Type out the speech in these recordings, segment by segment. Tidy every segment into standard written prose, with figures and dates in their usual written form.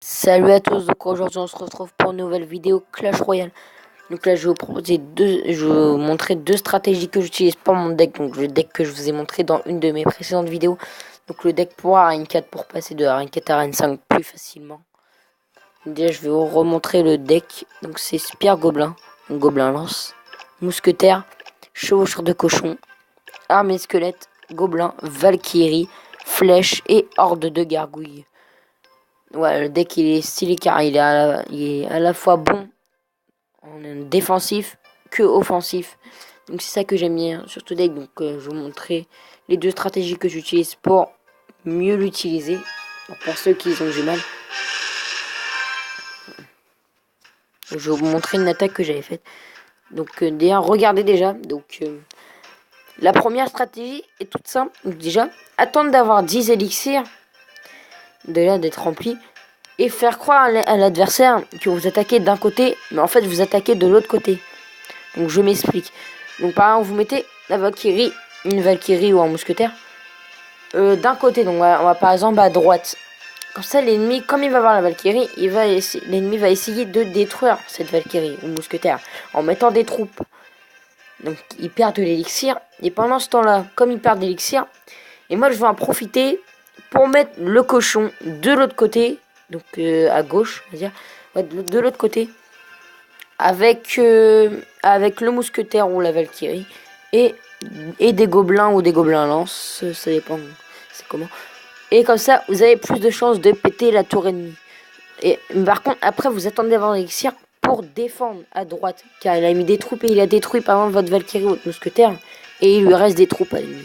Salut à tous, donc aujourd'hui on se retrouve pour une nouvelle vidéo Clash Royale. Donc là je vais vous proposer je vais vous montrer deux stratégies que j'utilise pour mon deck. Donc le deck que je vous ai montré dans une de mes précédentes vidéos. Donc le deck pour Arène 4 pour passer de Arène 4 à Arène 5 plus facilement. Déjà je vais vous remontrer le deck. Donc c'est Spire Gobelin, donc Gobelin lance, Mousquetaire, Chevaucheur de cochon, Armée squelette, Gobelin, Valkyrie, Flèche et Horde de gargouilles. Ouais, le deck il est stylé car il est à la fois bon en défensif que offensif. Donc c'est ça que j'aime bien sur ce deck. Donc je vais vous montrer les deux stratégies que j'utilise pour mieux l'utiliser. Pour ceux qui ont du mal. Je vais vous montrer une attaque que j'avais faite. Donc déjà, regardez déjà. Donc la première stratégie est toute simple. Donc déjà, attendre d'avoir 10 élixirs. Déjà d'être rempli. Et faire croire à l'adversaire que vous attaquez d'un côté, mais en fait vous attaquez de l'autre côté. Donc je m'explique. Donc par exemple vous mettez la Valkyrie, une Valkyrie ou un mousquetaire d'un côté. Donc on va par exemple à droite. Comme ça l'ennemi, comme il va voir la Valkyrie, l'ennemi va essayer de détruire cette Valkyrie ou mousquetaire en mettant des troupes. Donc il perd de l'élixir. Et pendant ce temps-là, comme il perd de l'élixir, et moi je vais en profiter pour mettre le cochon de l'autre côté. Donc à gauche, on va dire, ouais, de l'autre côté, avec le mousquetaire ou la Valkyrie et des gobelins ou des gobelins lance, ça dépend, c'est comment. Et comme ça, vous avez plus de chances de péter la tour ennemie. Et par contre, après, vous attendez d'avoir l'élixir pour défendre à droite, car il a mis des troupes et il a détruit par exemple votre Valkyrie ou votre mousquetaire, et il lui reste des troupes à l'ennemi.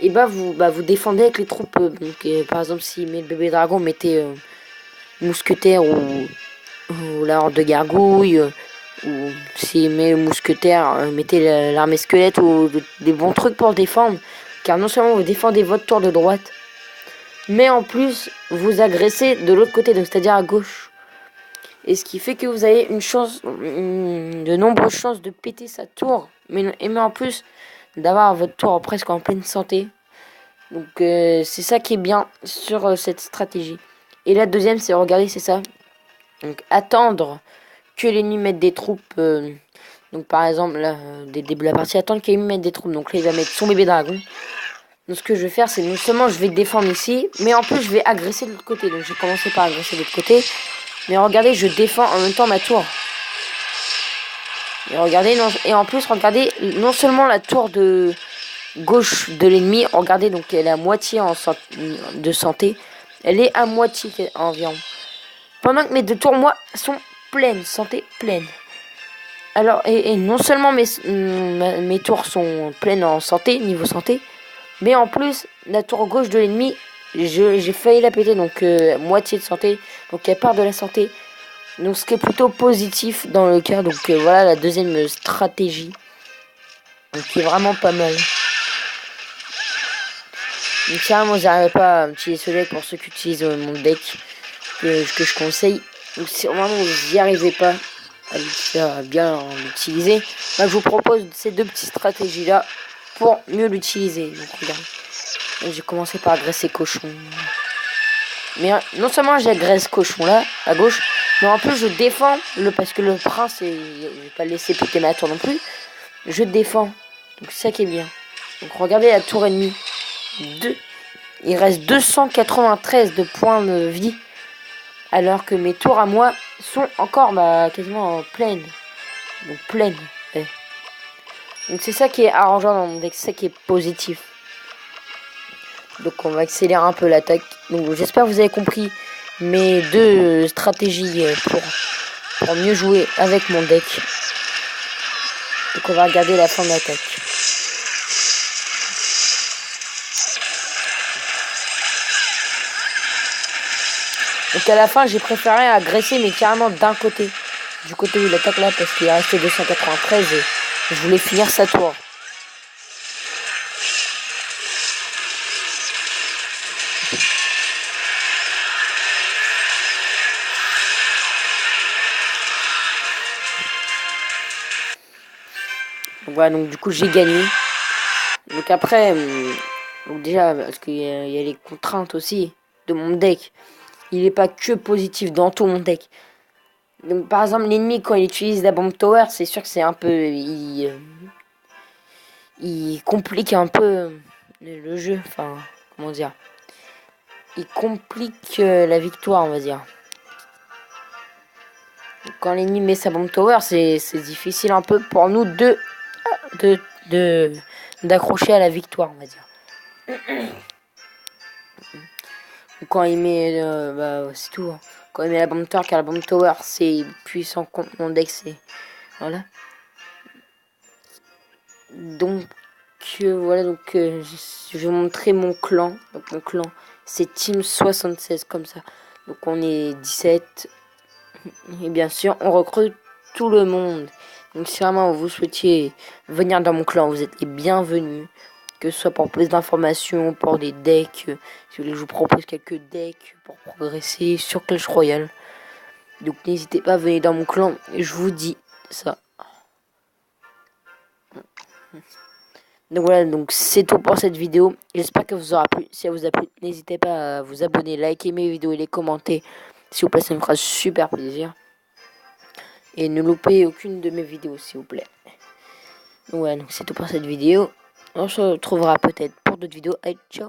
Et vous défendez avec les troupes. Donc, par exemple, s'il met le bébé dragon, mettez mousquetaire ou la horde de gargouilles. Ou s'il met le mousquetaire, mettez l'armée squelette ou des bons trucs pour le défendre. Car non seulement vous défendez votre tour de droite, mais en plus vous agressez de l'autre côté, donc c'est-à-dire à gauche. Et ce qui fait que vous avez de nombreuses chances de péter sa tour, mais en plus d'avoir votre tour presque en pleine santé. Donc c'est ça qui est bien sur cette stratégie. Et la deuxième, c'est regarder, c'est ça. Donc attendre que l'ennemi mette des troupes. Donc par exemple, là, dès le début de la partie, attendre qu'il mette des troupes. Donc là, il va mettre son bébé dragon. Donc ce que je vais faire, c'est non seulement je vais défendre ici, mais en plus je vais agresser de l'autre côté. Donc je vais commencer par agresser de l'autre côté. Mais regardez, je défends en même temps ma tour. Et regardez, et en plus, regardez, non seulement la tour de gauche de l'ennemi, regardez, donc elle est à moitié de santé. Elle est à moitié environ. Pendant que mes deux tours, moi, sont pleines, santé pleine. Alors, et non seulement mes tours sont pleines en santé, niveau santé, mais en plus, la tour gauche de l'ennemi, j'ai failli la péter, donc moitié de santé, donc elle part de la santé. Donc ce qui est plutôt positif dans le cas, donc voilà la deuxième stratégie, donc qui est vraiment pas mal. Donc ça, moi j'arrive pas à utiliser ce deck pour ceux qui utilisent mon deck, que je conseille. Donc si vraiment vous n'y arrivez pas à bien l'utiliser, bah, je vous propose ces deux petites stratégies là pour mieux l'utiliser. Donc regarde, j'ai commencé par agresser cochon, mais non seulement j'agresse cochon là à gauche, mais en plus je défends parce que le prince, je vais pas le laisser péter ma tour non plus, je défends, donc c'est ça qui est bien. Donc regardez la tour ennemie, il reste 293 de points de vie, alors que mes tours à moi sont encore quasiment pleines. Donc pleines. Ouais. Donc c'est ça qui est arrangeant dans mon deck, c'est ça qui est positif. Donc on va accélérer un peu l'attaque. Donc j'espère que vous avez compris mes deux stratégies pour mieux jouer avec mon deck. Donc on va regarder la fin de l'attaque. Donc à la fin j'ai préféré agresser mais carrément d'un côté. Du côté où il attaque là parce qu'il est resté 293 et je voulais finir sa tour. Donc voilà, donc du coup j'ai gagné. Donc après, donc déjà parce qu'il y a les contraintes aussi de mon deck. il est pas que positif dans tout mon deck. Donc par exemple l'ennemi quand il utilise la bombe tower, c'est sûr que c'est un peu... Il complique un peu le jeu, enfin comment dire. Il complique la victoire on va dire. Quand l'ennemi met sa bombe tower, c'est difficile un peu pour nous d'accrocher à la victoire on va dire. Quand il met c'est tout hein. Quand il met la bombe tower, car la bombe tower c'est puissant contre mon deck, c'est voilà. Donc voilà, donc je vais montrer mon clan. Donc mon clan c'est Team 76 comme ça. Donc on est 17 et bien sûr on recrute tout le monde. Donc si vraiment vous souhaitiez venir dans mon clan, vous êtes les bienvenus. Que ce soit pour plus d'informations, pour des decks, si vous voulez que je vous propose quelques decks pour progresser sur Clash Royale. Donc n'hésitez pas à venir dans mon clan, et je vous dis ça. Donc voilà, donc c'est tout pour cette vidéo. J'espère que vous aura plu. Si elle vous a plu, n'hésitez pas à vous abonner, liker mes vidéos et les commenter. Si vous plaît, ça me fera super plaisir. Et ne loupez aucune de mes vidéos, s'il vous plaît. Donc voilà, donc c'est tout pour cette vidéo. On se retrouvera peut-être pour d'autres vidéos. Allez, ciao!